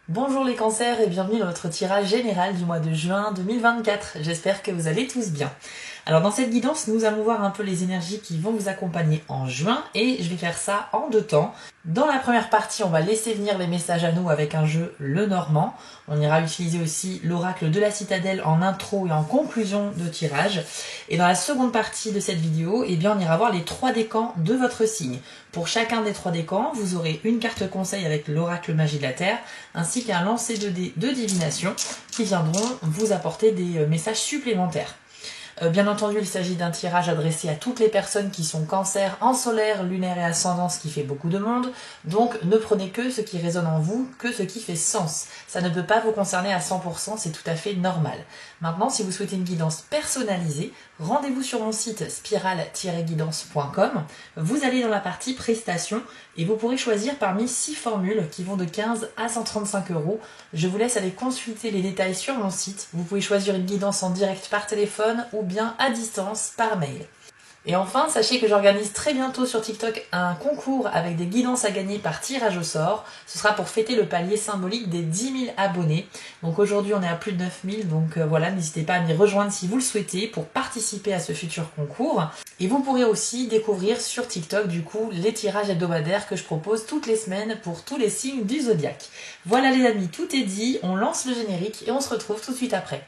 Bonjour les cancers et bienvenue dans votre tirage général du mois de juin 2024. J'espère que vous allez tous bien. Alors dans cette guidance, nous allons voir un peu les énergies qui vont vous accompagner en juin et je vais faire ça en deux temps. Dans la première partie, on va laisser venir les messages à nous avec un jeu Le Normand. On ira utiliser aussi l'oracle de la citadelle en intro et en conclusion de tirage. Et dans la seconde partie de cette vidéo, on ira voir les 3 décans de votre signe. Pour chacun des 3 décans, vous aurez une carte conseil avec l'oracle magie de la terre, ainsi qu'un lancer de dés de divination qui viendront vous apporter des messages supplémentaires. Bien entendu, il s'agit d'un tirage adressé à toutes les personnes qui sont cancer en solaire, lunaire et ascendant, ce qui fait beaucoup de monde. Donc ne prenez que ce qui résonne en vous, que ce qui fait sens. Ça ne peut pas vous concerner à 100%, c'est tout à fait normal. Maintenant, si vous souhaitez une guidance personnalisée, rendez-vous sur mon site spiral-guidance.com. Vous allez dans la partie prestations et vous pourrez choisir parmi 6 formules qui vont de 15 à 135 €. Je vous laisse aller consulter les détails sur mon site. Vous pouvez choisir une guidance en direct par téléphone ou bien à distance par mail. Et enfin, sachez que j'organise très bientôt sur TikTok un concours avec des guidances à gagner par tirage au sort. Ce sera pour fêter le palier symbolique des 10 000 abonnés. Donc aujourd'hui, on est à plus de 9 000. Donc voilà, n'hésitez pas à m'y rejoindre si vous le souhaitez pour participer à ce futur concours. Et vous pourrez aussi découvrir sur TikTok, du coup, les tirages hebdomadaires que je propose toutes les semaines pour tous les signes du zodiaque. Voilà les amis, tout est dit. On lance le générique et on se retrouve tout de suite après.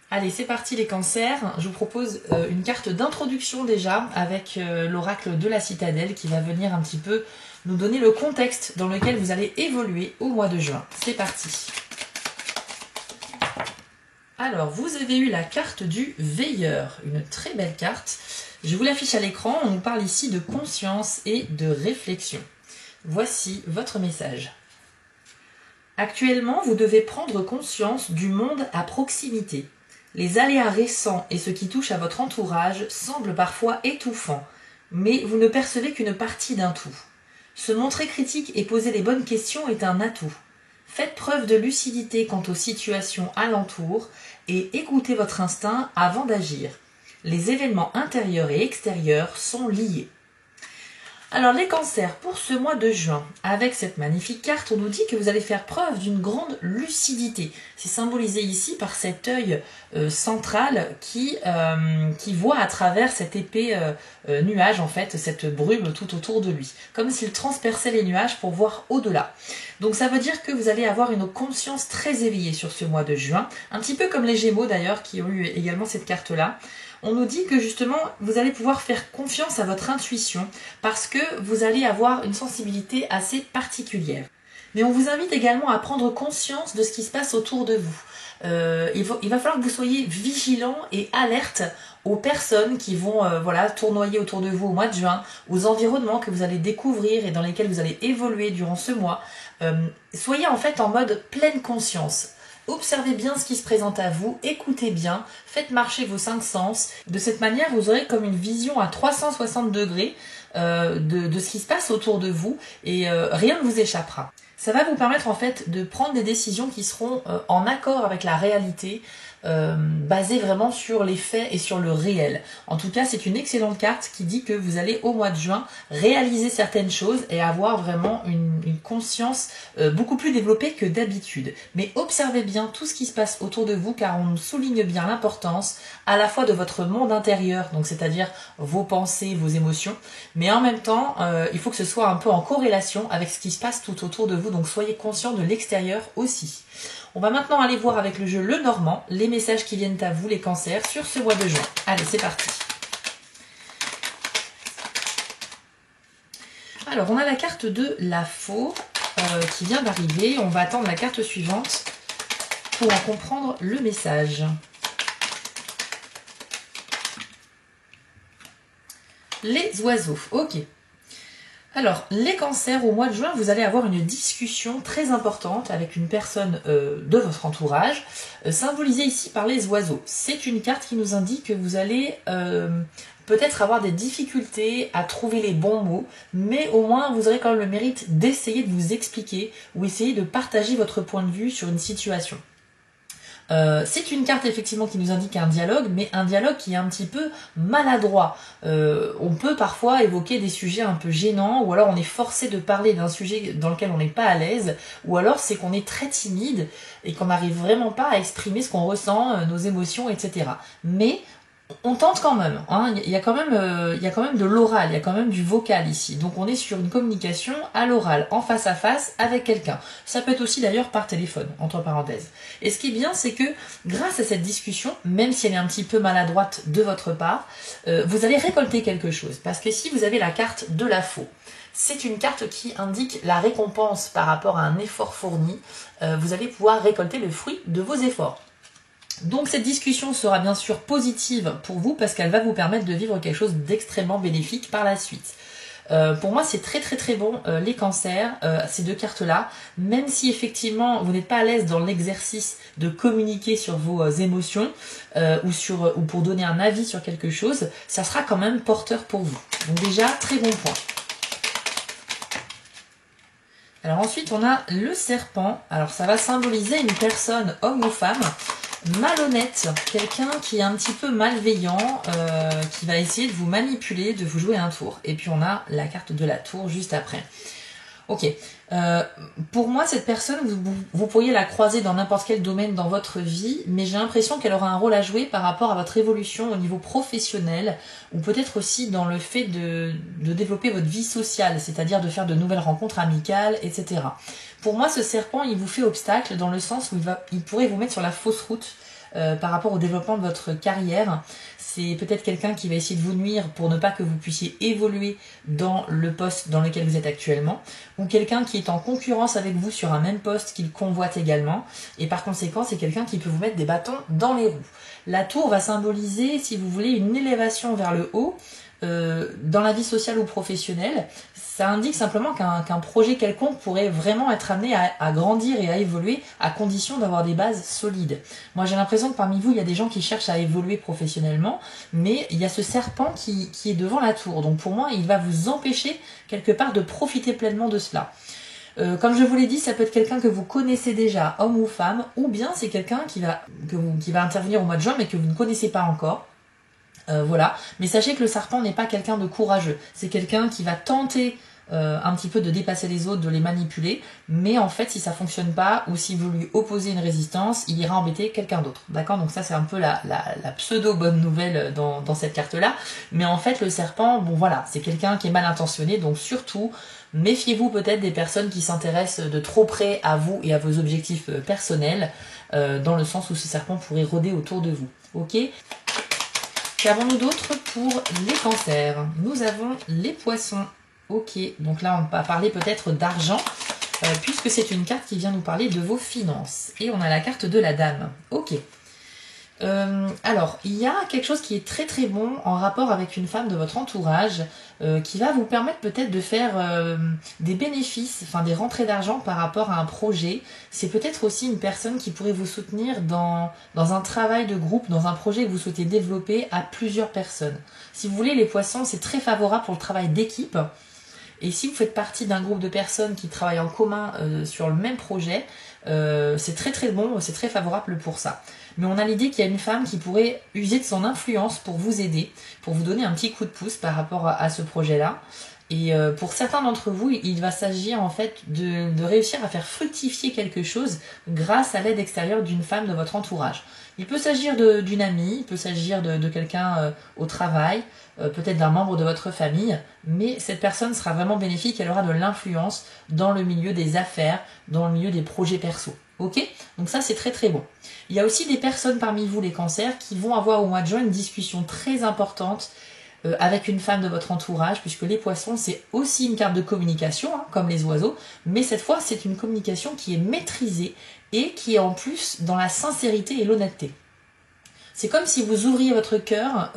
Allez, c'est parti les cancers. Je vous propose une carte d'introduction déjà avec l'oracle de la citadelle qui va venir un petit peu nous donner le contexte dans lequel vous allez évoluer au mois de juin. C'est parti. Alors, vous avez eu la carte du veilleur, une très belle carte. Je vous l'affiche à l'écran, on nous parle ici de conscience et de réflexion. Voici votre message. Actuellement, vous devez prendre conscience du monde à proximité. Les aléas récents et ce qui touche à votre entourage semblent parfois étouffants, mais vous ne percevez qu'une partie d'un tout. Se montrer critique et poser les bonnes questions est un atout. Faites preuve de lucidité quant aux situations alentour et écoutez votre instinct avant d'agir. Les événements intérieurs et extérieurs sont liés. Alors les cancers, pour ce mois de juin, avec cette magnifique carte, on nous dit que vous allez faire preuve d'une grande lucidité. C'est symbolisé ici par cet œil central qui voit à travers cet épais nuage, en fait, cette brume tout autour de lui. Comme s'il transperçait les nuages pour voir au-delà. Donc ça veut dire que vous allez avoir une conscience très éveillée sur ce mois de juin, un petit peu comme les Gémeaux d'ailleurs, qui ont eu également cette carte-là. On nous dit que justement, vous allez pouvoir faire confiance à votre intuition parce que vous allez avoir une sensibilité assez particulière. Mais on vous invite également à prendre conscience de ce qui se passe autour de vous. Il va falloir que vous soyez vigilant et alerte aux personnes qui vont tournoyer autour de vous au mois de juin, aux environnements que vous allez découvrir et dans lesquels vous allez évoluer durant ce mois. Soyez en fait en mode pleine conscience. Observez bien ce qui se présente à vous, écoutez bien, faites marcher vos 5 sens. De cette manière, vous aurez comme une vision à 360 degrés de ce qui se passe autour de vous et rien ne vous échappera. Ça va vous permettre en fait de prendre des décisions qui seront en accord avec la réalité, basées vraiment sur les faits et sur le réel. En tout cas, c'est une excellente carte qui dit que vous allez au mois de juin réaliser certaines choses et avoir vraiment une conscience beaucoup plus développée que d'habitude. Mais observez bien tout ce qui se passe autour de vous car on nous souligne bien l'importance à la fois de votre monde intérieur, donc c'est-à-dire vos pensées, vos émotions, mais en même temps, il faut que ce soit un peu en corrélation avec ce qui se passe tout autour de vous, donc soyez conscient de l'extérieur aussi. On va maintenant aller voir avec le jeu Le Normand les messages qui viennent à vous, les cancers, sur ce mois de juin. Allez, c'est parti. Alors, on a la carte de la Faux qui vient d'arriver. On va attendre la carte suivante pour en comprendre le message. Les oiseaux, ok. Alors, les cancers, au mois de juin, vous allez avoir une discussion très importante avec une personne de votre entourage, symbolisée ici par les oiseaux. C'est une carte qui nous indique que vous allez peut-être avoir des difficultés à trouver les bons mots, mais au moins vous aurez quand même le mérite d'essayer de vous expliquer ou essayer de partager votre point de vue sur une situation. C'est une carte effectivement qui nous indique un dialogue, mais un dialogue qui est un petit peu maladroit. On peut parfois évoquer des sujets un peu gênants, ou alors on est forcé de parler d'un sujet dans lequel on n'est pas à l'aise, ou alors c'est qu'on est très timide et qu'on n'arrive vraiment pas à exprimer ce qu'on ressent, nos émotions, etc. Mais on tente quand même, hein. Il y a quand même de l'oral, il y a quand même du vocal ici. Donc on est sur une communication à l'oral, en face à face avec quelqu'un. Ça peut être aussi d'ailleurs par téléphone, entre parenthèses. Et ce qui est bien, c'est que grâce à cette discussion, même si elle est un petit peu maladroite de votre part, vous allez récolter quelque chose. Parce que si vous avez la carte de la faux, c'est une carte qui indique la récompense par rapport à un effort fourni. Vous allez pouvoir récolter le fruit de vos efforts. Donc cette discussion sera bien sûr positive pour vous parce qu'elle va vous permettre de vivre quelque chose d'extrêmement bénéfique par la suite. Pour moi c'est très bon les cancers, ces deux cartes là, même si effectivement vous n'êtes pas à l'aise dans l'exercice de communiquer sur vos émotions ou pour donner un avis sur quelque chose, ça sera quand même porteur pour vous. Donc déjà très bon point. Alors ensuite on a le serpent, alors ça va symboliser une personne, homme ou femme, malhonnête, quelqu'un qui est un petit peu malveillant, qui va essayer de vous manipuler, de vous jouer un tour. Et puis on a la carte de la tour juste après. Ok, pour moi cette personne, vous pourriez la croiser dans n'importe quel domaine dans votre vie, mais j'ai l'impression qu'elle aura un rôle à jouer par rapport à votre évolution au niveau professionnel, ou peut-être aussi dans le fait de développer votre vie sociale, c'est-à-dire de faire de nouvelles rencontres amicales, etc. Pour moi ce serpent il vous fait obstacle dans le sens où il pourrait vous mettre sur la fausse route par rapport au développement de votre carrière. C'est peut-être quelqu'un qui va essayer de vous nuire pour ne pas que vous puissiez évoluer dans le poste dans lequel vous êtes actuellement, ou quelqu'un qui est en concurrence avec vous sur un même poste qu'il convoite également, et par conséquent c'est quelqu'un qui peut vous mettre des bâtons dans les roues. La tour va symboliser, si vous voulez, une élévation vers le haut, dans la vie sociale ou professionnelle. Ça indique simplement qu'un projet quelconque pourrait vraiment être amené à grandir et à évoluer à condition d'avoir des bases solides. Moi j'ai l'impression que parmi vous il y a des gens qui cherchent à évoluer professionnellement, mais il y a ce serpent qui est devant la tour. Donc pour moi il va vous empêcher quelque part de profiter pleinement de cela. Comme je vous l'ai dit, ça peut être quelqu'un que vous connaissez déjà, homme ou femme, ou bien c'est quelqu'un qui va intervenir au mois de juin mais que vous ne connaissez pas encore. Voilà, mais sachez que le serpent n'est pas quelqu'un de courageux, c'est quelqu'un qui va tenter un petit peu de dépasser les autres, de les manipuler, mais en fait si ça fonctionne pas, ou si vous lui opposez une résistance, il ira embêter quelqu'un d'autre, d'accord? Donc ça c'est un peu la pseudo bonne nouvelle dans cette carte là, mais en fait le serpent, bon voilà, c'est quelqu'un qui est mal intentionné, donc surtout méfiez-vous peut-être des personnes qui s'intéressent de trop près à vous et à vos objectifs personnels, dans le sens où ce serpent pourrait rôder autour de vous, ok? Qu'avons-nous d'autre pour les cancers? Nous avons les poissons. Ok, donc là on va parler peut-être d'argent, puisque c'est une carte qui vient nous parler de vos finances. Et on a la carte de la dame. Ok. Alors, il y a quelque chose qui est très bon en rapport avec une femme de votre entourage qui va vous permettre peut-être de faire des bénéfices, enfin des rentrées d'argent par rapport à un projet. C'est peut-être aussi une personne qui pourrait vous soutenir dans un travail de groupe, dans un projet que vous souhaitez développer à plusieurs personnes. Si vous voulez, les poissons, c'est très favorable pour le travail d'équipe. Et si vous faites partie d'un groupe de personnes qui travaillent en commun sur le même projet, c'est très bon, c'est très favorable pour ça. Mais on a l'idée qu'il y a une femme qui pourrait user de son influence pour vous aider, pour vous donner un petit coup de pouce par rapport à ce projet-là. Et pour certains d'entre vous, il va s'agir en fait de réussir à faire fructifier quelque chose grâce à l'aide extérieure d'une femme de votre entourage. Il peut s'agir d'une amie, il peut s'agir de quelqu'un au travail, peut-être d'un membre de votre famille, mais cette personne sera vraiment bénéfique, elle aura de l'influence dans le milieu des affaires, dans le milieu des projets perso. Ok? Donc ça c'est très bon. Il y a aussi des personnes parmi vous, les cancers, qui vont avoir au mois de juin une discussion très importante avec une femme de votre entourage, puisque les poissons c'est aussi une carte de communication, hein, comme les oiseaux, mais cette fois c'est une communication qui est maîtrisée et qui est en plus dans la sincérité et l'honnêteté. C'est comme si vous ouvriez votre cœur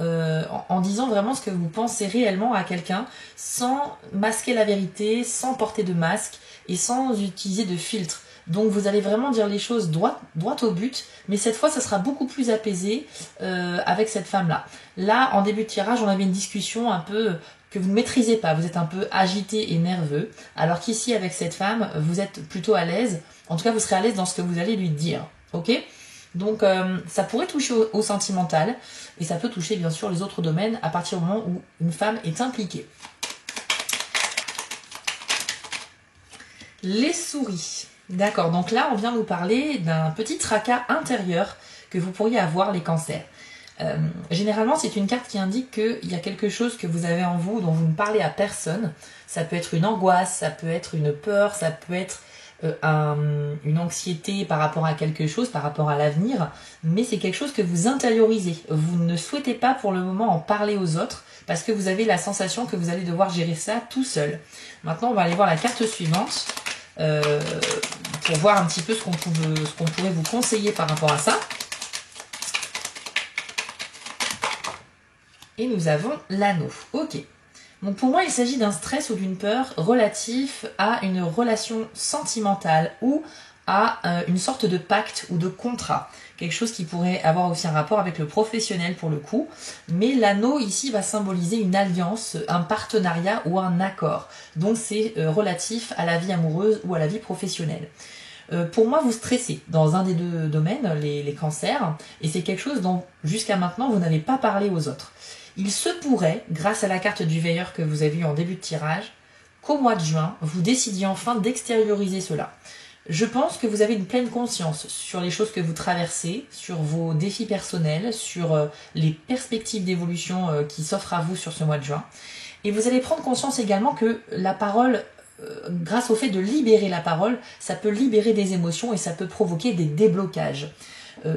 en disant vraiment ce que vous pensez réellement à quelqu'un, sans masquer la vérité, sans porter de masque et sans utiliser de filtre. Donc vous allez vraiment dire les choses droit au but, mais cette fois ça sera beaucoup plus apaisé avec cette femme-là. Là, en début de tirage, on avait une discussion un peu que vous ne maîtrisez pas, vous êtes un peu agité et nerveux, alors qu'ici avec cette femme, vous êtes plutôt à l'aise, en tout cas vous serez à l'aise dans ce que vous allez lui dire, ok? Donc ça pourrait toucher au sentimental, et ça peut toucher bien sûr les autres domaines à partir du moment où une femme est impliquée. Les souris. D'accord, donc là on vient vous parler d'un petit tracas intérieur que vous pourriez avoir, les cancers. Généralement c'est une carte qui indique qu'il y a quelque chose que vous avez en vous dont vous ne parlez à personne. Ça peut être une angoisse, ça peut être une peur, ça peut être une anxiété par rapport à quelque chose, par rapport à l'avenir, mais c'est quelque chose que vous intériorisez. Vous ne souhaitez pas pour le moment en parler aux autres parce que vous avez la sensation que vous allez devoir gérer ça tout seul. Maintenant on va aller voir la carte suivante pour voir un petit peu ce qu'on pourrait vous conseiller par rapport à ça. Et nous avons l'anneau. Ok. Donc pour moi, il s'agit d'un stress ou d'une peur relatif à une relation sentimentale ou à une sorte de pacte ou de contrat. Quelque chose qui pourrait avoir aussi un rapport avec le professionnel pour le coup. Mais l'anneau ici va symboliser une alliance, un partenariat ou un accord. Donc c'est relatif à la vie amoureuse ou à la vie professionnelle. Pour moi, vous stressez dans un des deux domaines, les cancers, et c'est quelque chose dont jusqu'à maintenant vous n'avez pas parlé aux autres. Il se pourrait, grâce à la carte du veilleur que vous avez eue en début de tirage, qu'au mois de juin, vous décidiez enfin d'extérioriser cela. Je pense que vous avez une pleine conscience sur les choses que vous traversez, sur vos défis personnels, sur les perspectives d'évolution qui s'offrent à vous sur ce mois de juin. Et vous allez prendre conscience également que la parole, grâce au fait de libérer la parole, ça peut libérer des émotions et ça peut provoquer des déblocages.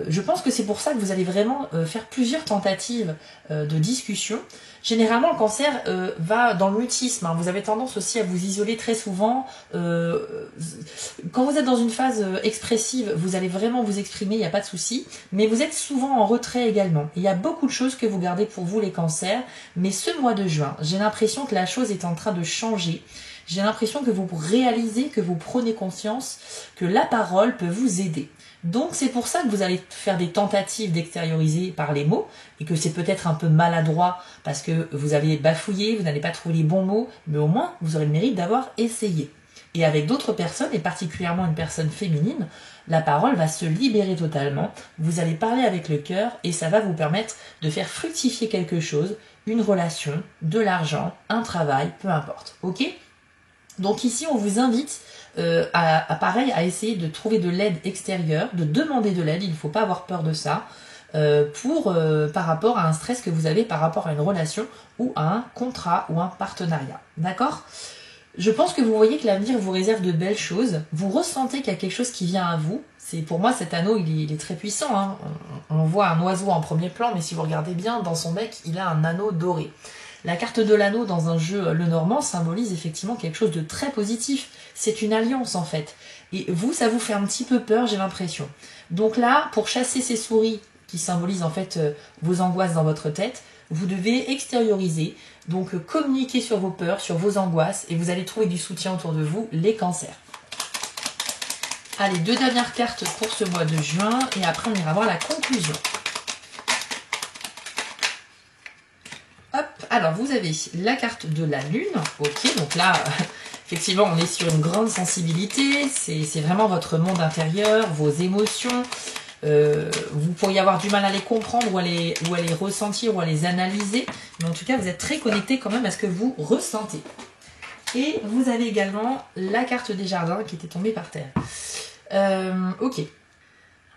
Je pense que c'est pour ça que vous allez vraiment faire plusieurs tentatives de discussion. Généralement, le cancer va dans le mutisme. Hein. Vous avez tendance aussi à vous isoler très souvent. Quand vous êtes dans une phase expressive, vous allez vraiment vous exprimer, il n'y a pas de souci. Mais vous êtes souvent en retrait également. Il y a beaucoup de choses que vous gardez pour vous, les cancers. Mais ce mois de juin, j'ai l'impression que la chose est en train de changer. J'ai l'impression que vous réalisez, que vous prenez conscience que la parole peut vous aider. Donc c'est pour ça que vous allez faire des tentatives d'extérioriser par les mots et que c'est peut-être un peu maladroit parce que vous allez bafouiller, vous n'allez pas trouver les bons mots, mais au moins vous aurez le mérite d'avoir essayé. Et avec d'autres personnes, et particulièrement une personne féminine, la parole va se libérer totalement, vous allez parler avec le cœur et ça va vous permettre de faire fructifier quelque chose, une relation, de l'argent, un travail, peu importe. Ok ? Donc ici on vous invite à essayer de trouver de l'aide extérieure, de demander de l'aide, il ne faut pas avoir peur de ça, par rapport à un stress que vous avez par rapport à une relation ou à un contrat ou un partenariat. D'accord ? Je pense que vous voyez que l'avenir vous réserve de belles choses, vous ressentez qu'il y a quelque chose qui vient à vous. Pour moi cet anneau il est très puissant, hein. On voit un oiseau en premier plan, mais si vous regardez bien, dans son bec il a un anneau doré. La carte de l'anneau dans un jeu Lenormand symbolise effectivement quelque chose de très positif. C'est une alliance en fait. Et vous, ça vous fait un petit peu peur, j'ai l'impression. Donc là, pour chasser ces souris qui symbolisent en fait vos angoisses dans votre tête, vous devez extérioriser, donc communiquer sur vos peurs, sur vos angoisses, et vous allez trouver du soutien autour de vous, les cancers. Allez, 2 dernières cartes pour ce mois de juin, et après on ira voir la conclusion. Hop, alors vous avez la carte de la lune, ok, donc là, effectivement, on est sur une grande sensibilité, c'est vraiment votre monde intérieur, vos émotions, vous pourriez avoir du mal à les comprendre ou à les ressentir ou à les analyser, mais en tout cas, vous êtes très connecté quand même à ce que vous ressentez. Et vous avez également la carte des jardins qui était tombée par terre. Ok.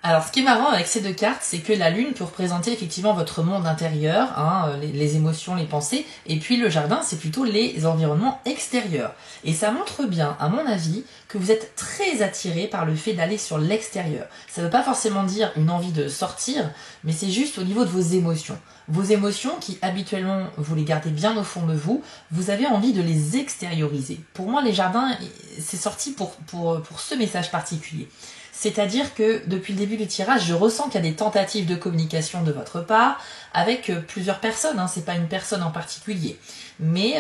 Alors, ce qui est marrant avec ces 2 cartes, c'est que la lune peut représenter effectivement votre monde intérieur, hein, les émotions, les pensées, et puis le jardin, c'est plutôt les environnements extérieurs. Et ça montre bien, à mon avis, que vous êtes très attiré par le fait d'aller sur l'extérieur. Ça ne veut pas forcément dire une envie de sortir, mais c'est juste au niveau de vos émotions. Vos émotions qui, habituellement, vous les gardez bien au fond de vous, vous avez envie de les extérioriser. Pour moi, les jardins, c'est sorti pour ce message particulier. C'est-à-dire que depuis le début du tirage, je ressens qu'il y a des tentatives de communication de votre part avec plusieurs personnes, hein, c'est pas une personne en particulier. Mais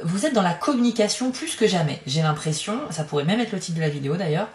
vous êtes dans la communication plus que jamais, j'ai l'impression, ça pourrait même être le titre de la vidéo d'ailleurs,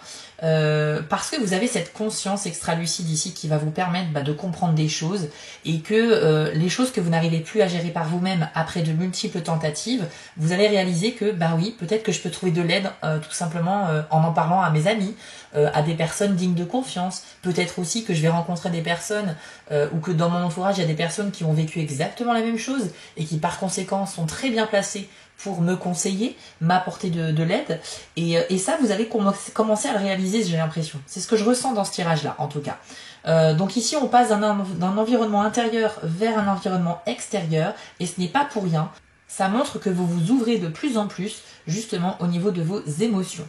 parce que vous avez cette conscience extra-lucide ici qui va vous permettre de comprendre des choses et que les choses que vous n'arrivez plus à gérer par vous-même après de multiples tentatives, vous allez réaliser que oui, peut-être que je peux trouver de l'aide tout simplement en parlant à mes amis, à des personnes dignes de confiance. Peut-être aussi que je vais rencontrer des personnes ou que dans mon entourage il y a des personnes qui ont vécu exactement la même chose et qui par conséquent sont très bien placées pour me conseiller, m'apporter de l'aide. Et ça, vous allez commencer à le réaliser, j'ai l'impression. C'est ce que je ressens dans ce tirage-là, en tout cas. Donc ici, on passe d'un environnement intérieur vers un environnement extérieur, et ce n'est pas pour rien. Ça montre que vous vous ouvrez de plus en plus, justement, au niveau de vos émotions.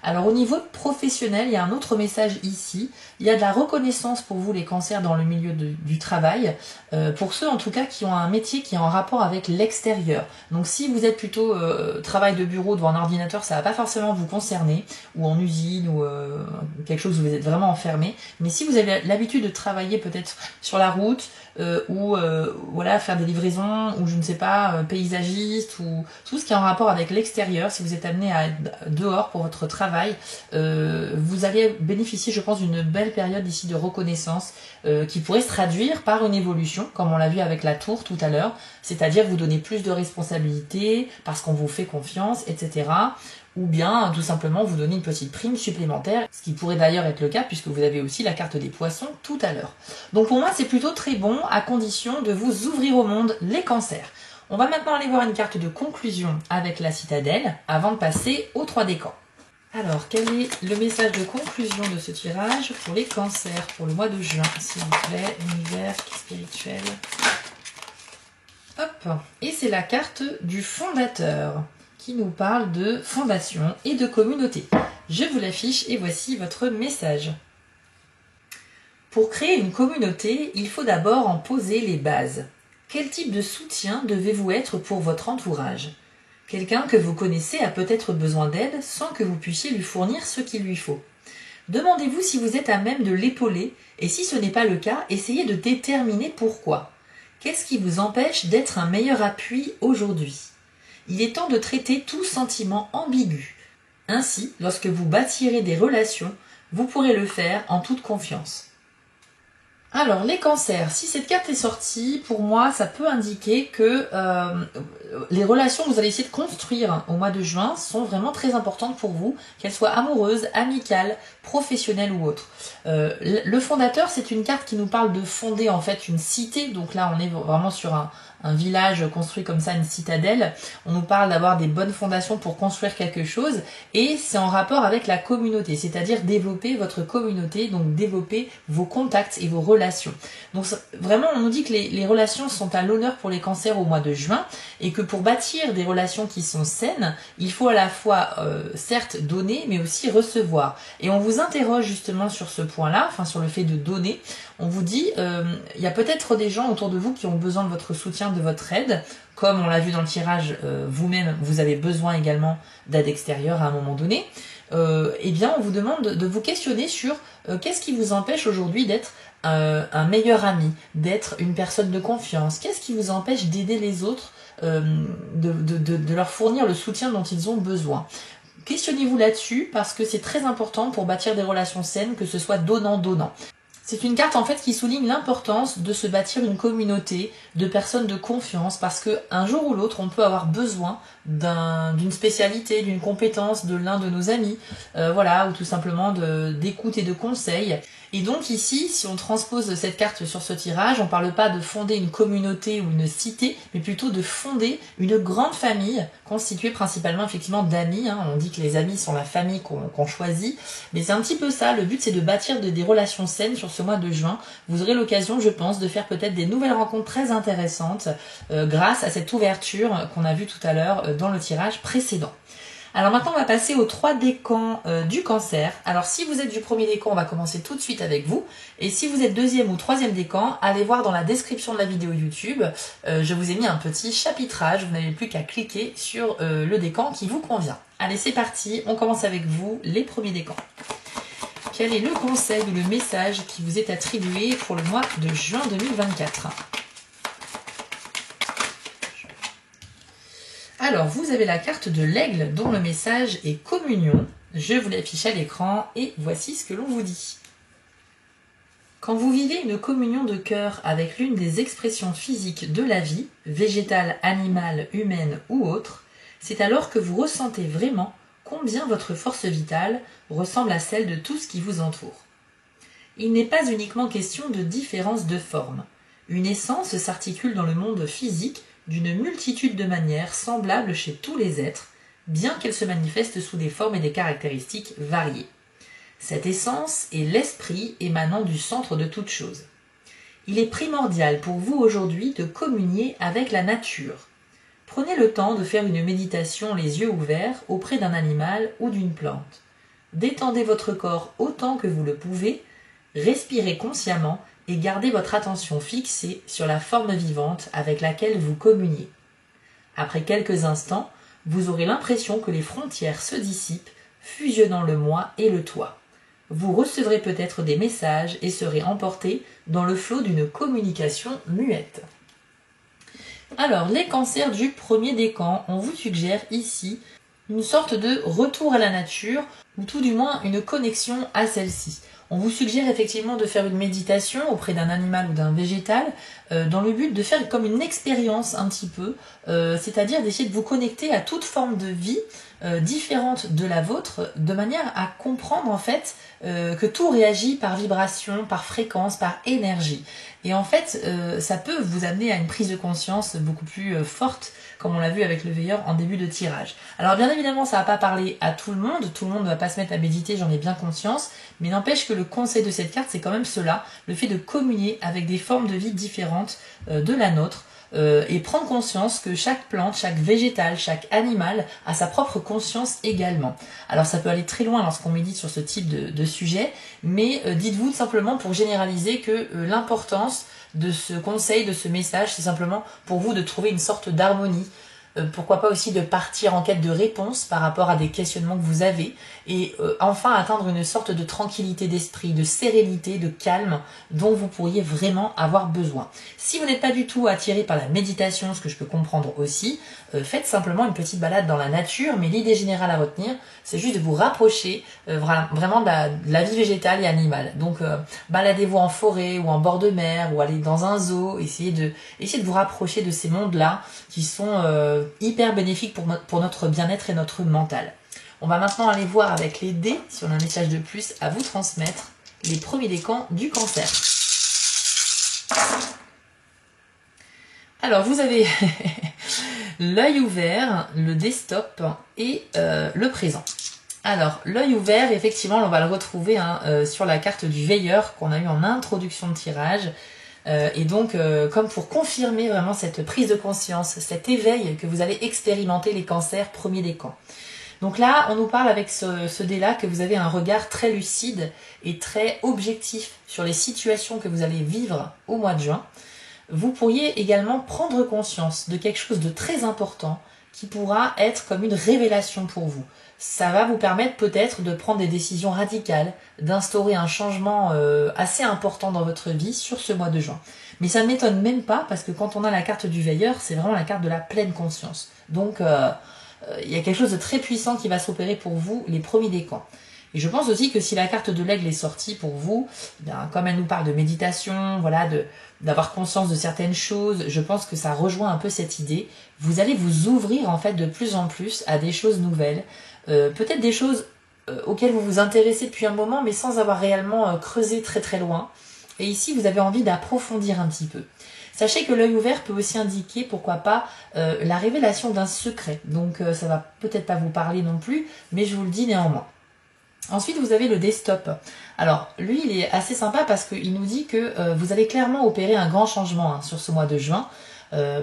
Alors au niveau professionnel, il y a un autre message ici. Il y a de la reconnaissance pour vous les cancers dans le milieu du travail, pour ceux en tout cas qui ont un métier qui est en rapport avec l'extérieur. Donc si vous êtes plutôt travail de bureau devant un ordinateur, ça va pas forcément vous concerner, ou en usine, ou quelque chose où vous êtes vraiment enfermé. Mais si vous avez l'habitude de travailler peut-être sur la route, ou voilà, faire des livraisons, ou je ne sais pas, paysagiste, ou tout ce qui est en rapport avec l'extérieur, si vous êtes amené à être dehors pour votre travail, vous allez bénéficier, je pense, d'une belle période ici de reconnaissance qui pourrait se traduire par une évolution, comme on l'a vu avec la tour tout à l'heure, c'est-à-dire vous donner plus de responsabilités parce qu'on vous fait confiance, etc. Ou bien tout simplement vous donner une petite prime supplémentaire, ce qui pourrait d'ailleurs être le cas puisque vous avez aussi la carte des poissons tout à l'heure. Donc pour moi c'est plutôt très bon à condition de vous ouvrir au monde les cancers. On va maintenant aller voir une carte de conclusion avec la citadelle avant de passer aux 3 décans. Alors, quel est le message de conclusion de ce tirage pour les cancers pour le mois de juin, s'il vous plaît, univers spirituel. Hop, et c'est la carte du fondateur qui nous parle de fondation et de communauté. Je vous l'affiche et voici votre message. Pour créer une communauté, il faut d'abord en poser les bases. Quel type de soutien devez-vous être pour votre entourage ? Quelqu'un que vous connaissez a peut-être besoin d'aide sans que vous puissiez lui fournir ce qu'il lui faut. Demandez-vous si vous êtes à même de l'épauler et si ce n'est pas le cas, essayez de déterminer pourquoi. Qu'est-ce qui vous empêche d'être un meilleur appui aujourd'hui ? Il est temps de traiter tout sentiment ambigu. Ainsi, lorsque vous bâtirez des relations, vous pourrez le faire en toute confiance. Alors, les cancers, si cette carte est sortie, pour moi, ça peut indiquer que les relations que vous allez essayer de construire au mois de juin sont vraiment très importantes pour vous, qu'elles soient amoureuses, amicales, professionnelles ou autres. Le fondateur, c'est une carte qui nous parle de fonder en fait une cité, donc là on est vraiment sur un village construit comme ça, une citadelle. On nous parle d'avoir des bonnes fondations pour construire quelque chose et c'est en rapport avec la communauté, c'est-à-dire développer votre communauté, donc développer vos contacts et vos relations. Donc vraiment on nous dit que les relations sont à l'honneur pour les cancers au mois de juin et que pour bâtir des relations qui sont saines, il faut à la fois certes donner mais aussi recevoir. Et on vous interroge justement sur ce point-là, enfin sur le fait de donner. On vous dit, il y a peut-être des gens autour de vous qui ont besoin de votre soutien, de votre aide, comme on l'a vu dans le tirage, vous-même, vous avez besoin également d'aide extérieure à un moment donné. Eh bien, on vous demande de vous questionner sur qu'est-ce qui vous empêche aujourd'hui d'être un meilleur ami, d'être une personne de confiance. Qu'est-ce qui vous empêche d'aider les autres, de leur fournir le soutien dont ils ont besoin. Questionnez-vous là-dessus parce que c'est très important pour bâtir des relations saines, que ce soit donnant-donnant. C'est une carte en fait qui souligne l'importance de se bâtir une communauté de personnes de confiance parce que un jour ou l'autre on peut avoir besoin d'une spécialité, d'une compétence de l'un de nos amis, voilà, ou tout simplement d'écoute et de conseils. Et donc ici, si on transpose cette carte sur ce tirage, on ne parle pas de fonder une communauté ou une cité, mais plutôt de fonder une grande famille constituée principalement effectivement d'amis. On dit que les amis sont la famille qu'on choisit, mais c'est un petit peu ça. Le but c'est de bâtir des relations saines sur ce mois de juin. Vous aurez l'occasion, je pense, de faire peut-être des nouvelles rencontres très intéressantes grâce à cette ouverture qu'on a vue tout à l'heure dans le tirage précédent. Alors maintenant on va passer aux 3 décans du cancer. Alors si vous êtes du premier décan, on va commencer tout de suite avec vous. Et si vous êtes deuxième ou troisième décan, allez voir dans la description de la vidéo YouTube. Je vous ai mis un petit chapitrage, vous n'avez plus qu'à cliquer sur le décan qui vous convient. Allez c'est parti, on commence avec vous, les premiers décans. quel est le conseil ou le message qui vous est attribué pour le mois de juin 2024? Alors, vous avez la carte de l'aigle dont le message est communion. Je vous l'affiche à l'écran et voici ce que l'on vous dit. Quand vous vivez une communion de cœur avec l'une des expressions physiques de la vie, végétale, animale, humaine ou autre, c'est alors que vous ressentez vraiment combien votre force vitale ressemble à celle de tout ce qui vous entoure. Il n'est pas uniquement question de différence de forme. Une essence s'articule dans le monde physique d'une multitude de manières semblables chez tous les êtres, bien qu'elle se manifeste sous des formes et des caractéristiques variées. Cette essence est l'esprit émanant du centre de toute chose. Il est primordial pour vous aujourd'hui de communier avec la nature. Prenez le temps de faire une méditation les yeux ouverts auprès d'un animal ou d'une plante. Détendez votre corps autant que vous le pouvez, respirez consciemment et gardez votre attention fixée sur la forme vivante avec laquelle vous communiez. Après quelques instants, vous aurez l'impression que les frontières se dissipent, fusionnant le moi et le toi. Vous recevrez peut-être des messages et serez emporté dans le flot d'une communication muette. Alors, les cancers du premier décan, on vous suggère ici une sorte de retour à la nature, ou tout du moins une connexion à celle-ci. On vous suggère effectivement de faire une méditation auprès d'un animal ou d'un végétal dans le but de faire comme une expérience un petit peu, c'est-à-dire d'essayer de vous connecter à toute forme de vie différente de la vôtre, de manière à comprendre en fait que tout réagit par vibration, par fréquence, par énergie. Et en fait, ça peut vous amener à une prise de conscience beaucoup plus forte, comme on l'a vu avec le veilleur en début de tirage. Alors bien évidemment, ça va pas parler à tout le monde ne va pas se mettre à méditer, j'en ai bien conscience, mais n'empêche que le conseil de cette carte, c'est quand même cela, le fait de communier avec des formes de vie différentes de la nôtre, et prendre conscience que chaque plante, chaque végétal, chaque animal a sa propre conscience également. Alors ça peut aller très loin lorsqu'on médite sur ce type de sujet, mais dites-vous simplement pour généraliser que l'importance de ce conseil, de ce message, c'est simplement pour vous de trouver une sorte d'harmonie. Pourquoi pas aussi de partir en quête de réponses par rapport à des questionnements que vous avez et enfin atteindre une sorte de tranquillité d'esprit, de sérénité, de calme dont vous pourriez vraiment avoir besoin. Si vous n'êtes pas du tout attiré par la méditation, ce que je peux comprendre aussi, faites simplement une petite balade dans la nature, mais l'idée générale à retenir, c'est juste de vous rapprocher vraiment de la vie végétale et animale. Donc baladez-vous en forêt ou en bord de mer ou allez dans un zoo, essayez de vous rapprocher de ces mondes-là qui sont hyper bénéfiques pour notre bien-être et notre mental. On va maintenant aller voir avec les dés si on a un message de plus à vous transmettre, les premiers décans du cancer. Alors vous avez l'œil ouvert, le desktop et le présent. Alors l'œil ouvert, effectivement on va le retrouver sur la carte du veilleur qu'on a eu en introduction de tirage. Et donc, comme pour confirmer vraiment cette prise de conscience, cet éveil que vous allez expérimenter les cancers premiers décans. Donc là, on nous parle avec ce dé-là que vous avez un regard très lucide et très objectif sur les situations que vous allez vivre au mois de juin. Vous pourriez également prendre conscience de quelque chose de très important qui pourra être comme une révélation pour vous. Ça va vous permettre peut-être de prendre des décisions radicales, d'instaurer un changement assez important dans votre vie sur ce mois de juin. Mais ça ne m'étonne même pas parce que quand on a la carte du veilleur, c'est vraiment la carte de la pleine conscience. Donc il y a quelque chose de très puissant qui va s'opérer pour vous les premiers décans. Et je pense aussi que si la carte de l'aigle est sortie pour vous, bien, comme elle nous parle de méditation, voilà, d'avoir conscience de certaines choses, je pense que ça rejoint un peu cette idée. Vous allez vous ouvrir en fait de plus en plus à des choses nouvelles, peut-être des choses auxquelles vous vous intéressez depuis un moment, mais sans avoir réellement creusé très très loin. Et ici, vous avez envie d'approfondir un petit peu. Sachez que l'œil ouvert peut aussi indiquer, pourquoi pas, la révélation d'un secret. Donc ça va peut-être pas vous parler non plus, mais je vous le dis néanmoins. Ensuite, vous avez le desktop. Alors, lui, il est assez sympa parce qu'il nous dit que vous allez clairement opérer un grand changement sur ce mois de juin,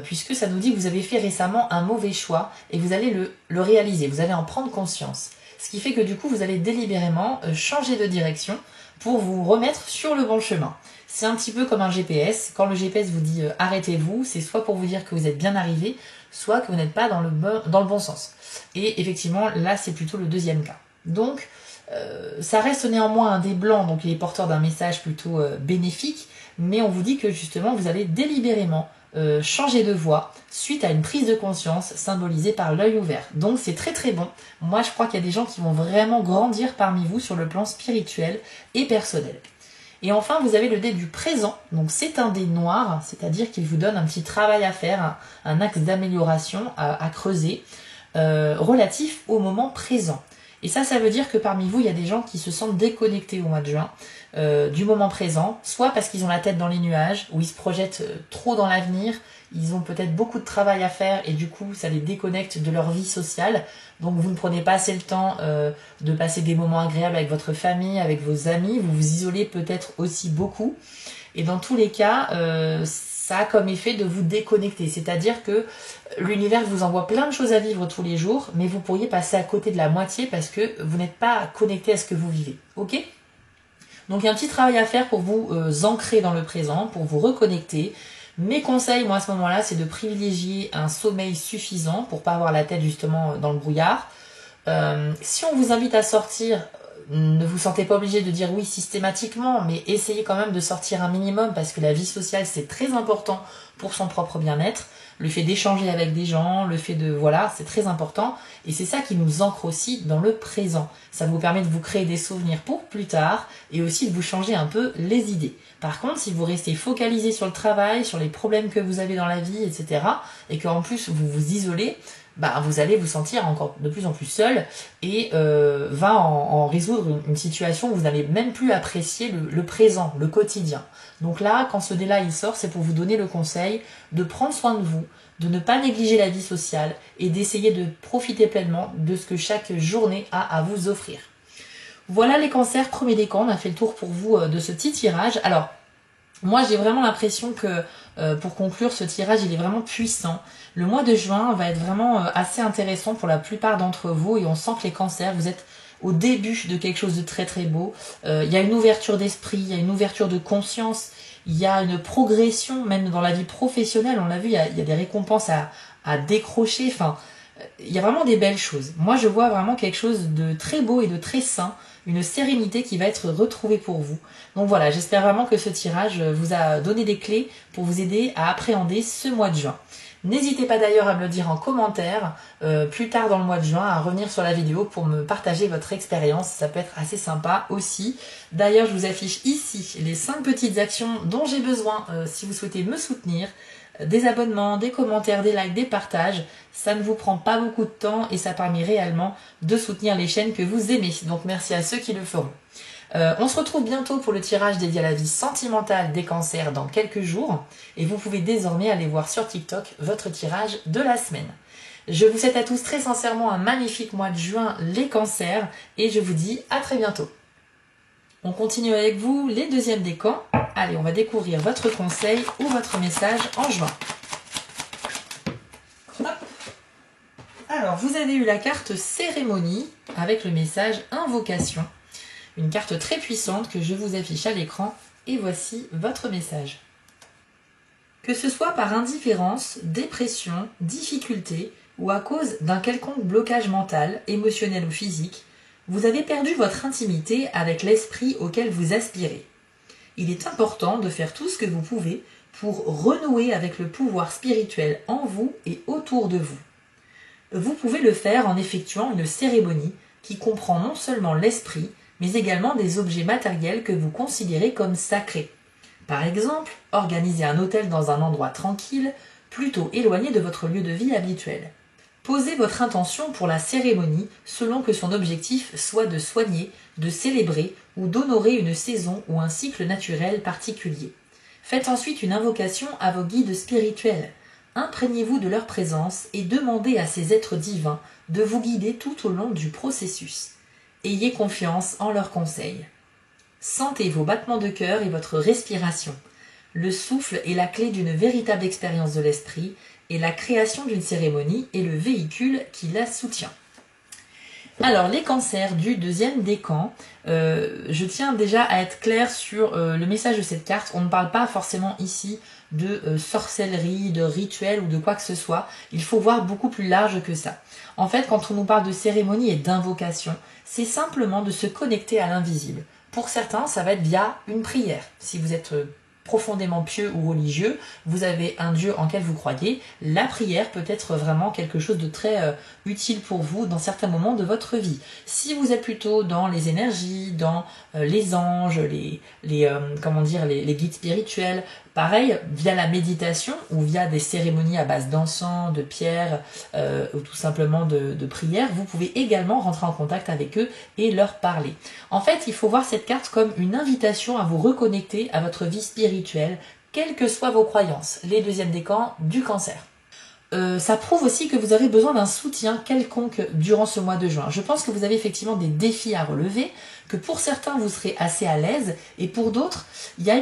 puisque ça nous dit que vous avez fait récemment un mauvais choix et vous allez le réaliser, vous allez en prendre conscience. Ce qui fait que du coup, vous allez délibérément changer de direction pour vous remettre sur le bon chemin. C'est un petit peu comme un GPS. Quand le GPS vous dit arrêtez-vous, c'est soit pour vous dire que vous êtes bien arrivé, soit que vous n'êtes pas dans le bon sens. Et effectivement, là, c'est plutôt le deuxième cas. Donc, Ça reste néanmoins un dé blanc, donc il est porteur d'un message plutôt bénéfique, mais on vous dit que justement vous allez délibérément changer de voie suite à une prise de conscience symbolisée par l'œil ouvert. Donc c'est très très bon. Moi je crois qu'il y a des gens qui vont vraiment grandir parmi vous sur le plan spirituel et personnel. Et enfin, vous avez le dé du présent. Donc c'est un dé noir, c'est-à-dire qu'il vous donne un petit travail à faire, un axe d'amélioration à creuser relatif au moment présent. Et ça veut dire que parmi vous, il y a des gens qui se sentent déconnectés au mois de juin du moment présent, soit parce qu'ils ont la tête dans les nuages, ou ils se projettent trop dans l'avenir, ils ont peut-être beaucoup de travail à faire et du coup ça les déconnecte de leur vie sociale. Donc vous ne prenez pas assez le temps de passer des moments agréables avec votre famille, avec vos amis, vous vous isolez peut-être aussi beaucoup. Et dans tous les cas, ça a comme effet de vous déconnecter. C'est-à-dire que l'univers vous envoie plein de choses à vivre tous les jours, mais vous pourriez passer à côté de la moitié parce que vous n'êtes pas connecté à ce que vous vivez. Ok ? Donc il y a un petit travail à faire pour vous ancrer dans le présent, pour vous reconnecter. Mes conseils, moi à ce moment-là, c'est de privilégier un sommeil suffisant pour pas avoir la tête justement dans le brouillard. Si on vous invite à sortir, ne vous sentez pas obligé de dire oui systématiquement, mais essayez quand même de sortir un minimum parce que la vie sociale c'est très important pour son propre bien-être. Le fait d'échanger avec des gens, le fait de... Voilà, c'est très important. Et c'est ça qui nous ancre aussi dans le présent. Ça vous permet de vous créer des souvenirs pour plus tard et aussi de vous changer un peu les idées. Par contre, si vous restez focalisé sur le travail, sur les problèmes que vous avez dans la vie, etc., et qu'en plus vous vous isolez, vous allez vous sentir encore de plus en plus seul et va en résoudre une situation où vous n'allez même plus apprécier le présent, le quotidien. Donc là, quand ce dé-là il sort, c'est pour vous donner le conseil de prendre soin de vous, de ne pas négliger la vie sociale et d'essayer de profiter pleinement de ce que chaque journée a à vous offrir. Voilà les cancers, premier décan, on a fait le tour pour vous de ce petit tirage. Alors, moi j'ai vraiment l'impression que pour conclure ce tirage il est vraiment puissant. Le mois de juin va être vraiment assez intéressant pour la plupart d'entre vous et on sent que les cancers, vous êtes au début de quelque chose de très très beau. Il y a une ouverture d'esprit, il y a une ouverture de conscience, il y a une progression même dans la vie professionnelle. On l'a vu, il y a des récompenses à décrocher, enfin il y a vraiment des belles choses. Moi je vois vraiment quelque chose de très beau et de très sain, une sérénité qui va être retrouvée pour vous. Donc voilà, j'espère vraiment que ce tirage vous a donné des clés pour vous aider à appréhender ce mois de juin. N'hésitez pas d'ailleurs à me le dire en commentaire plus tard dans le mois de juin, à revenir sur la vidéo pour me partager votre expérience, ça peut être assez sympa aussi. D'ailleurs je vous affiche ici les 5 petites actions dont j'ai besoin si vous souhaitez me soutenir. Des abonnements, des commentaires, des likes, des partages, ça ne vous prend pas beaucoup de temps et ça permet réellement de soutenir les chaînes que vous aimez. Donc merci à ceux qui le feront. On se retrouve bientôt pour le tirage dédié à la vie sentimentale des cancers dans quelques jours et vous pouvez désormais aller voir sur TikTok votre tirage de la semaine. Je vous souhaite à tous très sincèrement un magnifique mois de juin les cancers et je vous dis à très bientôt. On continue avec vous les deuxièmes décans. Allez, on va découvrir votre conseil ou votre message en juin. Hop. Alors, vous avez eu la carte cérémonie avec le message invocation. Une carte très puissante que je vous affiche à l'écran et voici votre message. Que ce soit par indifférence, dépression, difficulté ou à cause d'un quelconque blocage mental, émotionnel ou physique, vous avez perdu votre intimité avec l'esprit auquel vous aspirez. Il est important de faire tout ce que vous pouvez pour renouer avec le pouvoir spirituel en vous et autour de vous. Vous pouvez le faire en effectuant une cérémonie qui comprend non seulement l'esprit, mais également des objets matériels que vous considérez comme sacrés. Par exemple, organisez un hôtel dans un endroit tranquille, plutôt éloigné de votre lieu de vie habituel. Posez votre intention pour la cérémonie selon que son objectif soit de soigner, de célébrer ou d'honorer une saison ou un cycle naturel particulier. Faites ensuite une invocation à vos guides spirituels. Imprégnez-vous de leur présence et demandez à ces êtres divins de vous guider tout au long du processus. Ayez confiance en leurs conseils. Sentez vos battements de cœur et votre respiration. Le souffle est la clé d'une véritable expérience de l'esprit et la création d'une cérémonie est le véhicule qui la soutient. Alors, les cancers du deuxième décan, je tiens déjà à être claire sur le message de cette carte. On ne parle pas forcément ici de sorcellerie, de rituel ou de quoi que ce soit. Il faut voir beaucoup plus large que ça. En fait, quand on nous parle de cérémonie et d'invocation, c'est simplement de se connecter à l'invisible. Pour certains, ça va être via une prière. Si vous êtes profondément pieux ou religieux, vous avez un Dieu en quel vous croyez, la prière peut être vraiment quelque chose de très utile pour vous dans certains moments de votre vie. Si vous êtes plutôt dans les énergies, dans les anges, les guides spirituels, pareil, via la méditation ou via des cérémonies à base d'encens, de pierre ou tout simplement de prière, vous pouvez également rentrer en contact avec eux et leur parler. En fait, il faut voir cette carte comme une invitation à vous reconnecter à votre vie spirituelle, quelles que soient vos croyances, les deuxièmes décans du cancer. Ça prouve aussi que vous avez besoin d'un soutien quelconque durant ce mois de juin. Je pense que vous avez effectivement des défis à relever, que pour certains vous serez assez à l'aise, et pour d'autres, il y a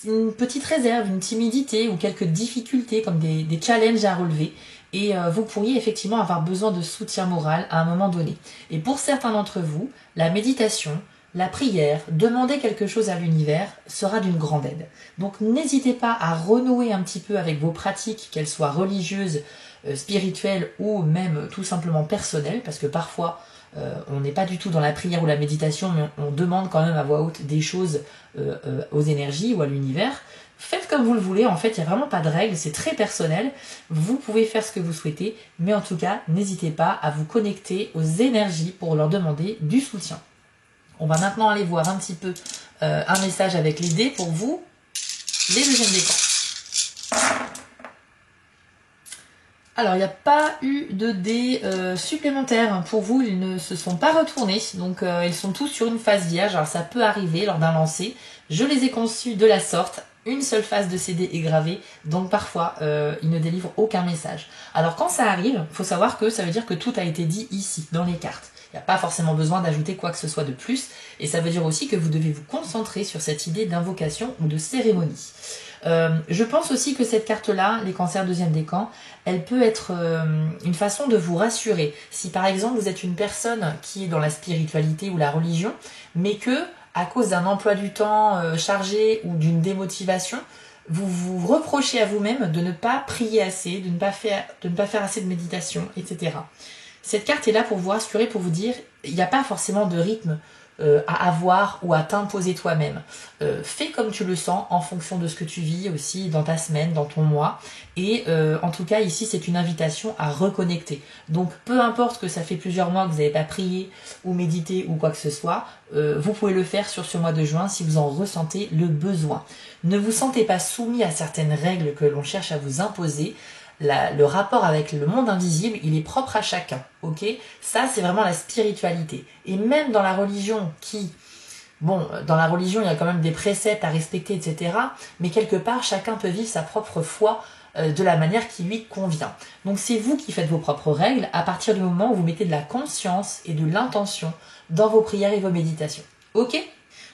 une petite réserve, une timidité ou quelques difficultés comme des challenges à relever. Et vous pourriez effectivement avoir besoin de soutien moral à un moment donné. Et pour certains d'entre vous, la méditation, la prière, demander quelque chose à l'univers sera d'une grande aide. Donc n'hésitez pas à renouer un petit peu avec vos pratiques, qu'elles soient religieuses, spirituelles ou même tout simplement personnelles, parce que parfois on n'est pas du tout dans la prière ou la méditation, mais on demande quand même à voix haute des choses aux énergies ou à l'univers. Faites comme vous le voulez, en fait, il n'y a vraiment pas de règles, c'est très personnel. Vous pouvez faire ce que vous souhaitez, mais en tout cas, n'hésitez pas à vous connecter aux énergies pour leur demander du soutien. On va maintenant aller voir un petit peu un message avec les dés pour vous, les deuxièmes décans. Alors, il n'y a pas eu de dés supplémentaires pour vous, ils ne se sont pas retournés, donc ils sont tous sur une phase vierge, alors ça peut arriver lors d'un lancer. Je les ai conçus de la sorte, une seule phase de ces dés est gravée, donc parfois ils ne délivrent aucun message. Alors quand ça arrive, il faut savoir que ça veut dire que tout a été dit ici, dans les cartes. Il n'y a pas forcément besoin d'ajouter quoi que ce soit de plus, et ça veut dire aussi que vous devez vous concentrer sur cette idée d'invocation ou de cérémonie. Je pense aussi que cette carte-là, les cancers deuxième décan, elle peut être une façon de vous rassurer. Si par exemple vous êtes une personne qui est dans la spiritualité ou la religion, mais que à cause d'un emploi du temps chargé ou d'une démotivation, vous vous reprochez à vous-même de ne pas prier assez, de ne pas faire assez de méditation, etc. Cette carte est là pour vous rassurer, pour vous dire, il n'y a pas forcément de rythme à avoir ou à t'imposer toi-même. Fais comme tu le sens en fonction de ce que tu vis aussi dans ta semaine, dans ton mois. Et en tout cas, ici, c'est une invitation à reconnecter. Donc, peu importe que ça fait plusieurs mois que vous n'avez pas prié ou médité ou quoi que ce soit, vous pouvez le faire sur ce mois de juin si vous en ressentez le besoin. Ne vous sentez pas soumis à certaines règles que l'on cherche à vous imposer. Le rapport avec le monde invisible, il est propre à chacun, ok? Ça, c'est vraiment la spiritualité. Et même dans la religion dans la religion, il y a quand même des préceptes à respecter, etc. Mais quelque part, chacun peut vivre sa propre foi de la manière qui lui convient. Donc c'est vous qui faites vos propres règles à partir du moment où vous mettez de la conscience et de l'intention dans vos prières et vos méditations. Ok?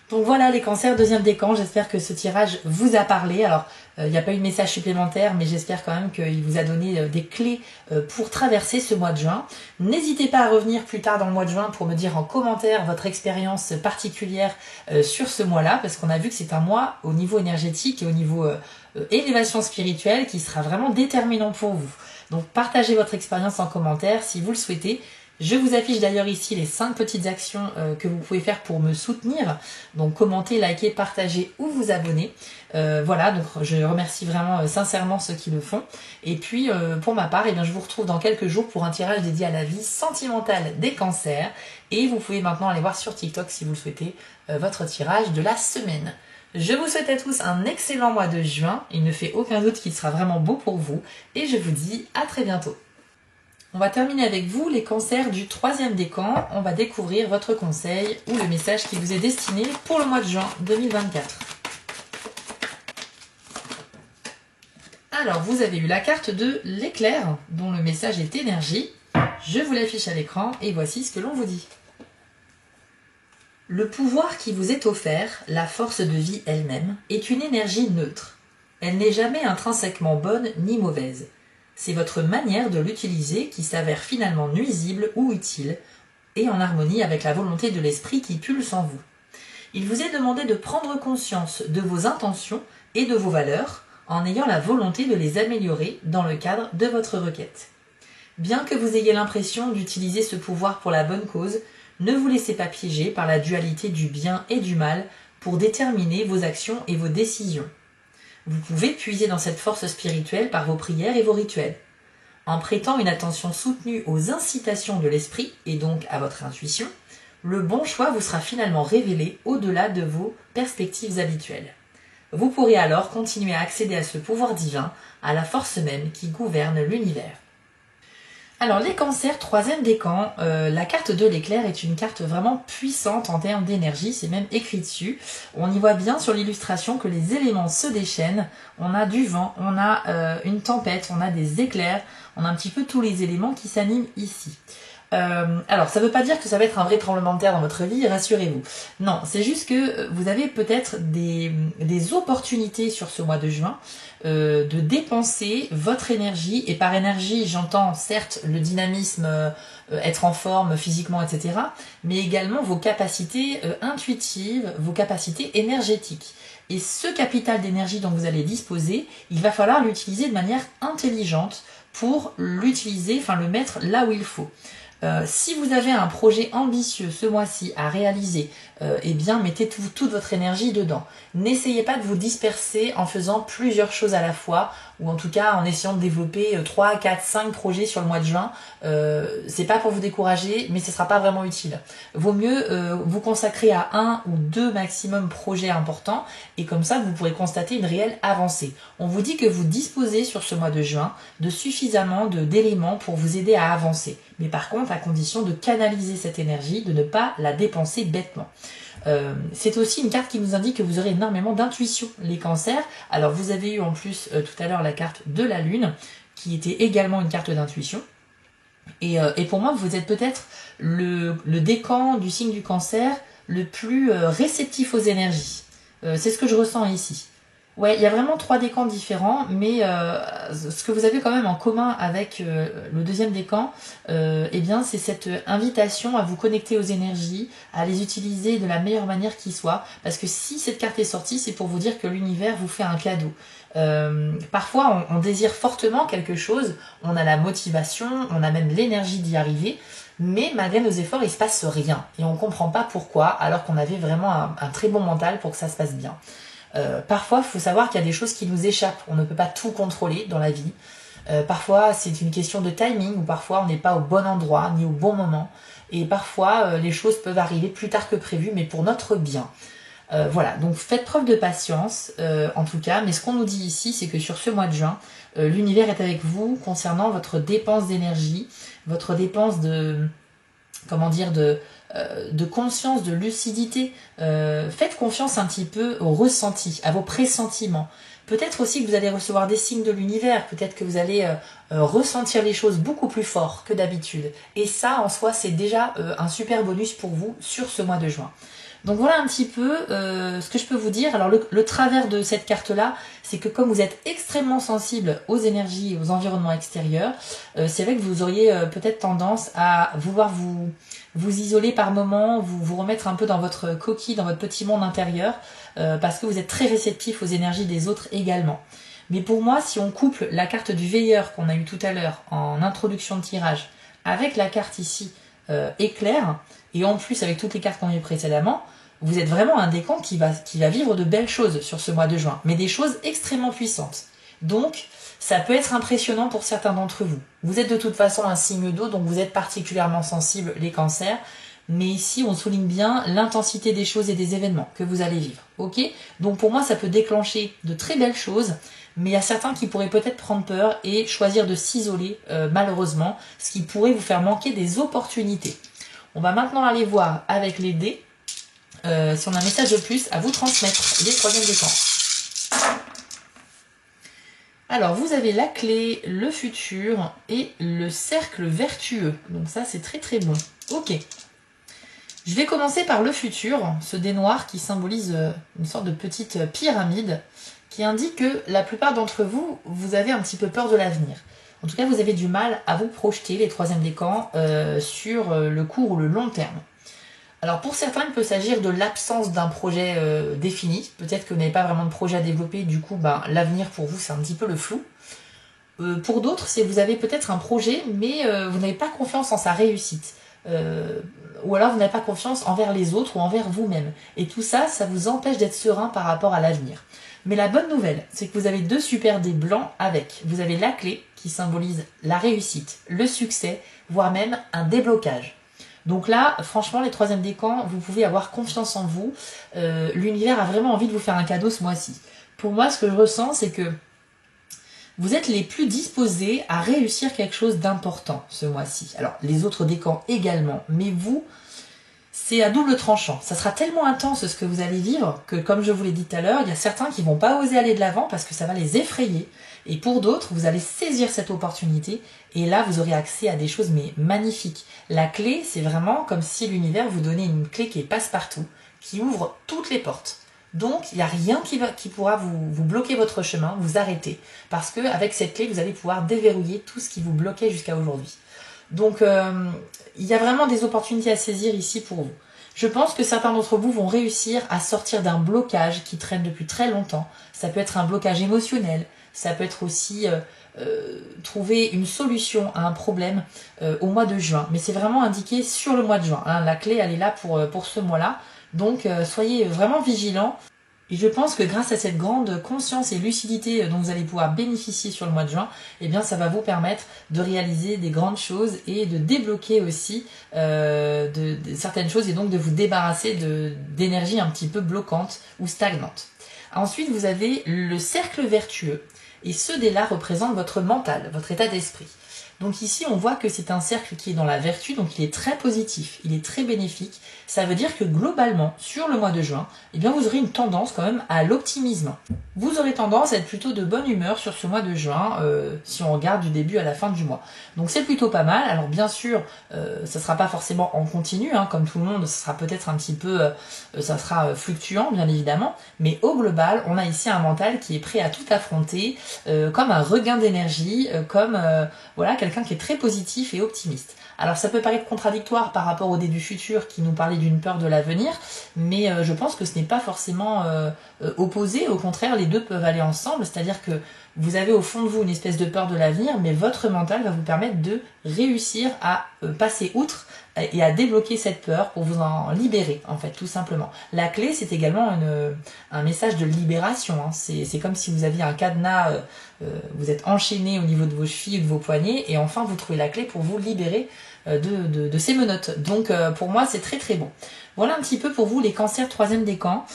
Donc voilà les cancers deuxième décan, j'espère que ce tirage vous a parlé. Alors il n'y a pas eu de message supplémentaire, mais j'espère quand même qu'il vous a donné des clés pour traverser ce mois de juin. N'hésitez pas à revenir plus tard dans le mois de juin pour me dire en commentaire votre expérience particulière sur ce mois-là, parce qu'on a vu que c'est un mois au niveau énergétique et au niveau élévation spirituelle qui sera vraiment déterminant pour vous. Donc partagez votre expérience en commentaire si vous le souhaitez. Je vous affiche d'ailleurs ici les 5 petites actions que vous pouvez faire pour me soutenir. Donc commentez, likez, partagez ou vous abonnez. Voilà, donc je remercie vraiment sincèrement ceux qui le font. Et puis pour ma part, je vous retrouve dans quelques jours pour un tirage dédié à la vie sentimentale des cancers. Et vous pouvez maintenant aller voir sur TikTok si vous le souhaitez votre tirage de la semaine. Je vous souhaite à tous un excellent mois de juin. Il ne fait aucun doute qu'il sera vraiment beau pour vous. Et je vous dis à très bientôt. On va terminer avec vous les cancers du troisième décan. On va découvrir votre conseil ou le message qui vous est destiné pour le mois de juin 2024. Alors, vous avez eu la carte de l'éclair, dont le message est énergie. Je vous l'affiche à l'écran et voici ce que l'on vous dit. Le pouvoir qui vous est offert, la force de vie elle-même, est une énergie neutre. Elle n'est jamais intrinsèquement bonne ni mauvaise. C'est votre manière de l'utiliser qui s'avère finalement nuisible ou utile, et en harmonie avec la volonté de l'esprit qui pulse en vous. Il vous est demandé de prendre conscience de vos intentions et de vos valeurs en ayant la volonté de les améliorer dans le cadre de votre requête. Bien que vous ayez l'impression d'utiliser ce pouvoir pour la bonne cause, ne vous laissez pas piéger par la dualité du bien et du mal pour déterminer vos actions et vos décisions. Vous pouvez puiser dans cette force spirituelle par vos prières et vos rituels. En prêtant une attention soutenue aux incitations de l'esprit et donc à votre intuition, le bon choix vous sera finalement révélé au-delà de vos perspectives habituelles. Vous pourrez alors continuer à accéder à ce pouvoir divin, à la force même qui gouverne l'univers. Alors les cancers, troisième décan, la carte de l'éclair est une carte vraiment puissante en termes d'énergie, c'est même écrit dessus. On y voit bien sur l'illustration que les éléments se déchaînent, on a du vent, on a une tempête, on a des éclairs, on a un petit peu tous les éléments qui s'animent ici. Alors, ça ne veut pas dire que ça va être un vrai tremblement de terre dans votre vie, rassurez-vous. Non, c'est juste que vous avez peut-être des opportunités sur ce mois de juin de dépenser votre énergie. Et par énergie, j'entends certes le dynamisme, être en forme physiquement, etc. Mais également vos capacités intuitives, vos capacités énergétiques. Et ce capital d'énergie dont vous allez disposer, il va falloir l'utiliser de manière intelligente pour l'utiliser, enfin le mettre là où il faut. Si vous avez un projet ambitieux ce mois-ci à réaliser, eh bien mettez toute votre énergie dedans. N'essayez pas de vous disperser en faisant plusieurs choses à la fois, ou en tout cas en essayant de développer 3, 4, 5 projets sur le mois de juin. C'est pas pour vous décourager, mais ce sera pas vraiment utile. Vaut mieux vous consacrer à 1 ou 2 maximum projets importants, et comme ça vous pourrez constater une réelle avancée. On vous dit que vous disposez sur ce mois de juin de suffisamment d'éléments pour vous aider à avancer. Mais par contre, à condition de canaliser cette énergie, de ne pas la dépenser bêtement. C'est aussi une carte qui nous indique que vous aurez énormément d'intuition, les cancers. Alors vous avez eu en plus tout à l'heure la carte de la lune, qui était également une carte d'intuition. Et pour moi, vous êtes peut-être le décan du signe du cancer le plus réceptif aux énergies. C'est ce que je ressens ici. Ouais, il y a vraiment 3 décans différents, mais ce que vous avez quand même en commun avec le deuxième décan, eh bien, c'est cette invitation à vous connecter aux énergies, à les utiliser de la meilleure manière qui soit, parce que si cette carte est sortie, c'est pour vous dire que l'univers vous fait un cadeau. Parfois, on désire fortement quelque chose, on a la motivation, on a même l'énergie d'y arriver, mais malgré nos efforts, il se passe rien, et on comprend pas pourquoi, alors qu'on avait vraiment un très bon mental pour que ça se passe bien. Parfois, il faut savoir qu'il y a des choses qui nous échappent. On ne peut pas tout contrôler dans la vie. Parfois, c'est une question de timing, ou parfois on n'est pas au bon endroit, ni au bon moment. Et parfois, les choses peuvent arriver plus tard que prévu, mais pour notre bien. Voilà, donc faites preuve de patience, en tout cas. Mais ce qu'on nous dit ici, c'est que sur ce mois de juin, l'univers est avec vous concernant votre dépense d'énergie, votre dépense de... comment dire, de conscience, de lucidité. Faites confiance un petit peu au ressenti, à vos pressentiments. Peut-être aussi que vous allez recevoir des signes de l'univers, peut-être que vous allez ressentir les choses beaucoup plus fort que d'habitude. Et ça, en soi, c'est déjà un super bonus pour vous sur ce mois de juin. Donc voilà un petit peu ce que je peux vous dire. Alors le travers de cette carte-là, c'est que comme vous êtes extrêmement sensible aux énergies et aux environnements extérieurs, c'est vrai que vous auriez peut-être tendance à vouloir vous isoler par moments, vous remettre un peu dans votre coquille, dans votre petit monde intérieur, parce que vous êtes très réceptif aux énergies des autres également. Mais pour moi, si on couple la carte du veilleur qu'on a eu tout à l'heure en introduction de tirage avec la carte ici éclair, et en plus avec toutes les cartes qu'on a eues précédemment, vous êtes vraiment un décan qui va vivre de belles choses sur ce mois de juin, mais des choses extrêmement puissantes. Donc, ça peut être impressionnant pour certains d'entre vous. Vous êtes de toute façon un signe d'eau, donc vous êtes particulièrement sensible, les cancers. Mais ici, on souligne bien l'intensité des choses et des événements que vous allez vivre. Ok ? Donc pour moi, ça peut déclencher de très belles choses, mais il y a certains qui pourraient peut-être prendre peur et choisir de s'isoler, malheureusement, ce qui pourrait vous faire manquer des opportunités. On va maintenant aller voir avec les dés si on a un message de plus à vous transmettre, les troisièmes décans. Alors, vous avez la clé, le futur et le cercle vertueux. Donc ça, c'est très très bon. Ok. Je vais commencer par le futur, ce dé noir qui symbolise une sorte de petite pyramide qui indique que la plupart d'entre vous, vous avez un petit peu peur de l'avenir. En tout cas, vous avez du mal à vous projeter, les troisièmes décans, sur le court ou le long terme. Alors pour certains, il peut s'agir de l'absence d'un projet défini. Peut-être que vous n'avez pas vraiment de projet à développer, du coup, l'avenir pour vous, c'est un petit peu le flou. Pour d'autres, c'est vous avez peut-être un projet, mais vous n'avez pas confiance en sa réussite. Ou alors vous n'avez pas confiance envers les autres ou envers vous-même. Et tout ça, ça vous empêche d'être serein par rapport à l'avenir. Mais la bonne nouvelle, c'est que vous avez 2 super dés blancs avec. Vous avez la clé qui symbolise la réussite, le succès, voire même un déblocage. Donc là, franchement, les troisièmes décans, vous pouvez avoir confiance en vous. L'univers a vraiment envie de vous faire un cadeau ce mois-ci. Pour moi, ce que je ressens, c'est que vous êtes les plus disposés à réussir quelque chose d'important ce mois-ci. Alors, les autres décans également, mais vous, c'est à double tranchant. Ça sera tellement intense ce que vous allez vivre que, comme je vous l'ai dit tout à l'heure, il y a certains qui vont pas oser aller de l'avant parce que ça va les effrayer. Et pour d'autres, vous allez saisir cette opportunité et là, vous aurez accès à des choses mais magnifiques. La clé, c'est vraiment comme si l'univers vous donnait une clé qui est passe-partout, qui ouvre toutes les portes. Donc, il n'y a rien qui pourra vous bloquer votre chemin, vous arrêter. Parce que avec cette clé, vous allez pouvoir déverrouiller tout ce qui vous bloquait jusqu'à aujourd'hui. Donc, il y a vraiment des opportunités à saisir ici pour vous. Je pense que certains d'entre vous vont réussir à sortir d'un blocage qui traîne depuis très longtemps. Ça peut être un blocage émotionnel, ça peut être aussi trouver une solution à un problème au mois de juin. Mais c'est vraiment indiqué sur le mois de juin. Hein. La clé, elle est là pour ce mois-là. Donc, soyez vraiment vigilants. Et je pense que grâce à cette grande conscience et lucidité dont vous allez pouvoir bénéficier sur le mois de juin, eh bien, ça va vous permettre de réaliser des grandes choses et de débloquer aussi de certaines choses et donc de vous débarrasser d'énergie un petit peu bloquante ou stagnante. Ensuite, vous avez le cercle vertueux et ce dé-là représente votre mental, votre état d'esprit. Donc ici, on voit que c'est un cercle qui est dans la vertu, donc il est très positif, il est très bénéfique. Ça veut dire que globalement, sur le mois de juin, eh bien vous aurez une tendance quand même à l'optimisme. Vous aurez tendance à être plutôt de bonne humeur sur ce mois de juin, si on regarde du début à la fin du mois. Donc c'est plutôt pas mal. Alors bien sûr, ça sera pas forcément en continu, hein, comme tout le monde, ça sera peut-être un petit peu, ça sera fluctuant, bien évidemment. Mais au global, on a ici un mental qui est prêt à tout affronter, comme un regain d'énergie, comme voilà, quelqu'un qui est très positif et optimiste. Alors ça peut paraître contradictoire par rapport au dé du futur qui nous parlait d'une peur de l'avenir, mais je pense que ce n'est pas forcément opposé, au contraire les deux peuvent aller ensemble, c'est-à-dire que vous avez au fond de vous une espèce de peur de l'avenir, mais votre mental va vous permettre de réussir à passer outre et à débloquer cette peur pour vous en libérer, en fait, tout simplement. La clé, c'est également un message de libération. Hein. C'est comme si vous aviez un cadenas, vous êtes enchaîné au niveau de vos chevilles ou de vos poignets, et enfin, vous trouvez la clé pour vous libérer de ces menottes. Donc, pour moi, c'est très très bon. Voilà un petit peu pour vous les cancers 3e décan.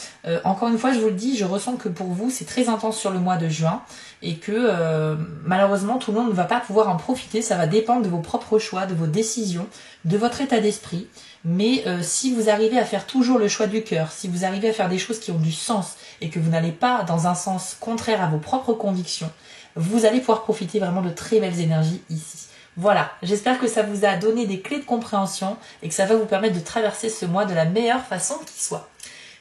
Encore une fois, je vous le dis, je ressens que pour vous, c'est très intense sur le mois de juin et que malheureusement, tout le monde ne va pas pouvoir en profiter. Ça va dépendre de vos propres choix, de vos décisions, de votre état d'esprit. Mais si vous arrivez à faire toujours le choix du cœur, si vous arrivez à faire des choses qui ont du sens et que vous n'allez pas dans un sens contraire à vos propres convictions, vous allez pouvoir profiter vraiment de très belles énergies ici. Voilà, j'espère que ça vous a donné des clés de compréhension et que ça va vous permettre de traverser ce mois de la meilleure façon qui soit.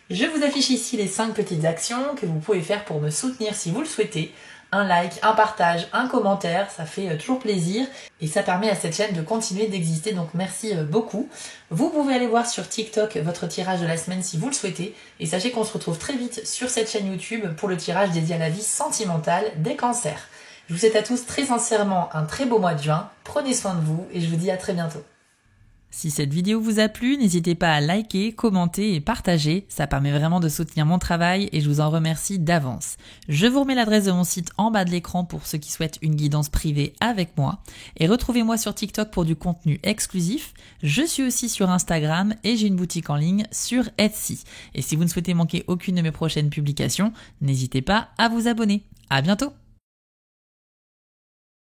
Je vous affiche ici les 5 petites actions que vous pouvez faire pour me soutenir si vous le souhaitez. Un like, un partage, un commentaire, ça fait toujours plaisir et ça permet à cette chaîne de continuer d'exister, donc merci beaucoup. Vous pouvez aller voir sur TikTok votre tirage de la semaine si vous le souhaitez et sachez qu'on se retrouve très vite sur cette chaîne YouTube pour le tirage dédié à la vie sentimentale des cancers. Je vous souhaite à tous très sincèrement un très beau mois de juin, prenez soin de vous et je vous dis à très bientôt. Si cette vidéo vous a plu, n'hésitez pas à liker, commenter et partager, ça permet vraiment de soutenir mon travail et je vous en remercie d'avance. Je vous remets l'adresse de mon site en bas de l'écran pour ceux qui souhaitent une guidance privée avec moi et retrouvez-moi sur TikTok pour du contenu exclusif. Je suis aussi sur Instagram et j'ai une boutique en ligne sur Etsy. Et si vous ne souhaitez manquer aucune de mes prochaines publications, n'hésitez pas à vous abonner. À bientôt!